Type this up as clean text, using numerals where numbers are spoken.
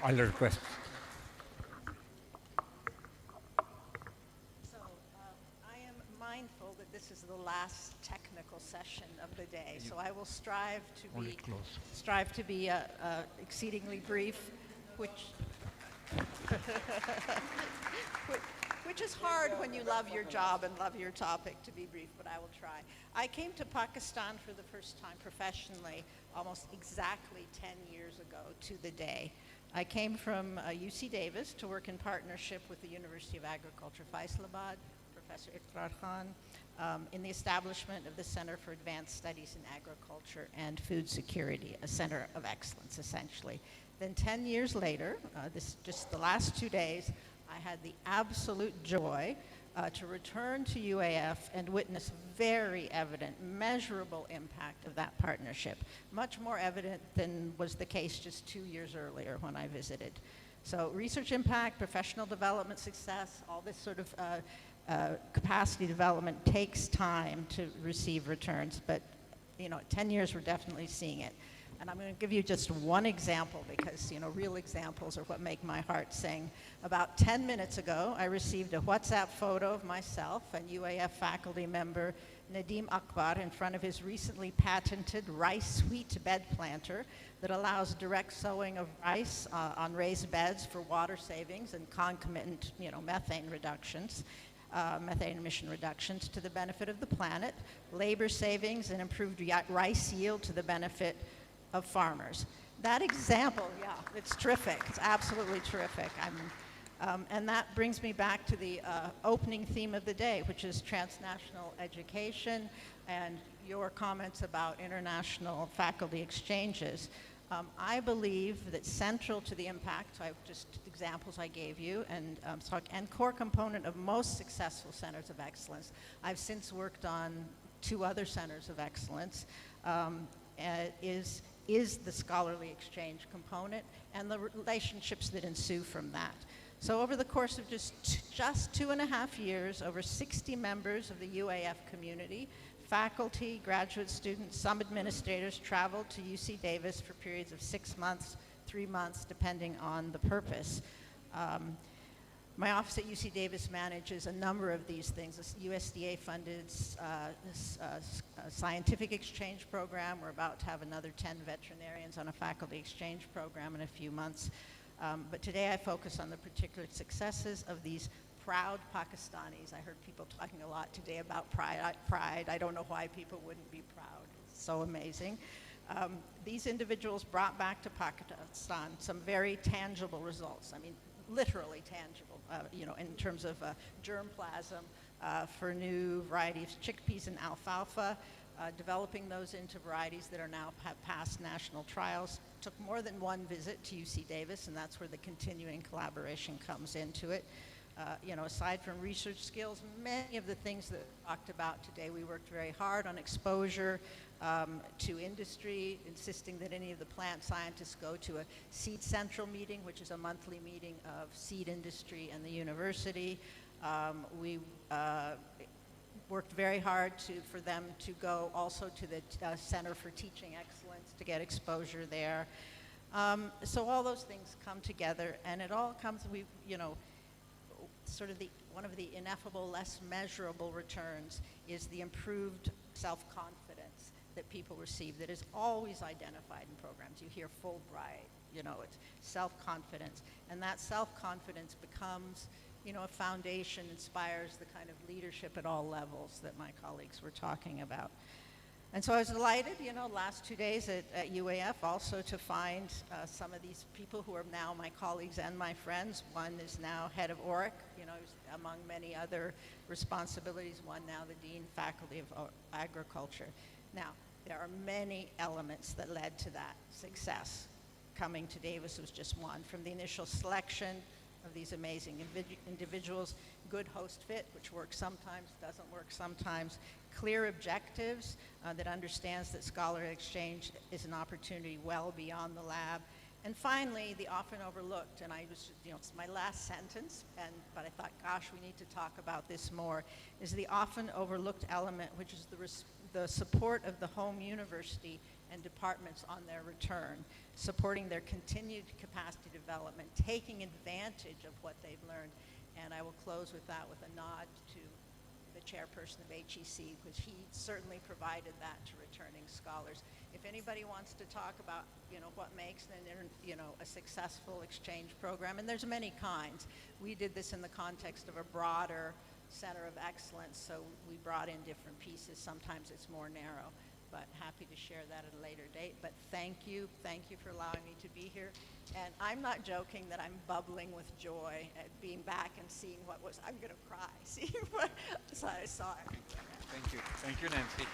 I'll request. So I am mindful that this is the last technical session of the day, so I will strive to be exceedingly brief, which which is hard when you love your job and love your topic to be brief, but I will try. I came to Pakistan for the first time professionally almost exactly 10 years ago to the day. I came from UC Davis to work in partnership with the University of Agriculture, Faisalabad, Professor Iqrar Khan, in the establishment of the Center for Advanced Studies in Agriculture and Food Security, a center of excellence, essentially. Then 10 years later, just the last 2 days, I had the absolute joy to return to UAF and witness very evident, measurable impact of that partnership, much more evident than was the case just 2 years earlier when I visited. So research impact, professional development success, all this sort of capacity development takes time to receive returns, but 10 years we're definitely seeing it. And I'm going to give you just one example because, real examples are what make my heart sing. About 10 minutes ago, I received a WhatsApp photo of myself and UAF faculty member Nadim Akbar in front of his recently patented rice wheat bed planter that allows direct sowing of rice on raised beds for water savings and concomitant, methane emission reductions to the benefit of the planet, labor savings, and improved rice yield to the benefit of farmers. That example, yeah, it's terrific. It's absolutely terrific. And that brings me back to the opening theme of the day, which is transnational education and your comments about international faculty exchanges. I believe that central to the impact, just examples I gave you, and core component of most successful centers of excellence, I've since worked on 2 other centers of excellence, is the scholarly exchange component and the relationships that ensue from that. So over the course of just 2.5 years, over 60 members of the UAF community, faculty, graduate students, some administrators traveled to UC Davis for periods of 6 months, 3 months, depending on the purpose. My office at UC Davis manages a number of these things. This USDA-funded scientific exchange program. We're about to have another 10 veterinarians on a faculty exchange program in a few months. But today I focus on the particular successes of these proud Pakistanis. I heard people talking a lot today about pride. I don't know why people wouldn't be proud. It's so amazing. These individuals brought back to Pakistan some very tangible results. I mean, literally tangible, in terms of germplasm for new varieties, chickpeas and alfalfa, developing those into varieties that have passed national trials. Took more than one visit to UC Davis, and that's where the continuing collaboration comes into it. Aside from research skills, many of the things that we talked about today, we worked very hard on exposure to industry, insisting that any of the plant scientists go to a Seed Central meeting, which is a monthly meeting of seed industry and the university. We worked very hard for them to go also to the Center for Teaching Excellence to get exposure there. So all those things come together, and it all comes, sort of one of the ineffable, less measurable returns is the improved self-confidence that people receive that is always identified in programs. You hear Fulbright, it's self-confidence. And that self-confidence becomes, a foundation, inspires the kind of leadership at all levels that my colleagues were talking about. And so I was delighted, last 2 days at UAF also to find some of these people who are now my colleagues and my friends. One is now head of ORIC, among many other responsibilities. One now the Dean Faculty of Agriculture. Now, there are many elements that led to that success. Coming to Davis was just one. From the initial selection of these amazing individuals, good host fit, which works sometimes, doesn't work sometimes, clear objectives that understands that scholarly exchange is an opportunity well beyond the lab. And finally, the often overlooked, and it's my last sentence, but I thought, gosh, we need to talk about this more, is the often overlooked element, which is the support of the home university and departments on their return, supporting their continued capacity development, taking advantage of what they've learned. And I will close with that with a nod to the chairperson of HEC, because he certainly provided that to returning scholars. If anybody wants to talk about, what makes a successful exchange program, and there's many kinds. We did this in the context of a broader center of excellence, so we brought in different pieces. Sometimes it's more narrow, but happy to share that at a later date. But thank you for allowing me to be here. And I'm not joking that I'm bubbling with joy at being back and seeing I'm gonna cry, seeing what I saw. Thank you, Nancy.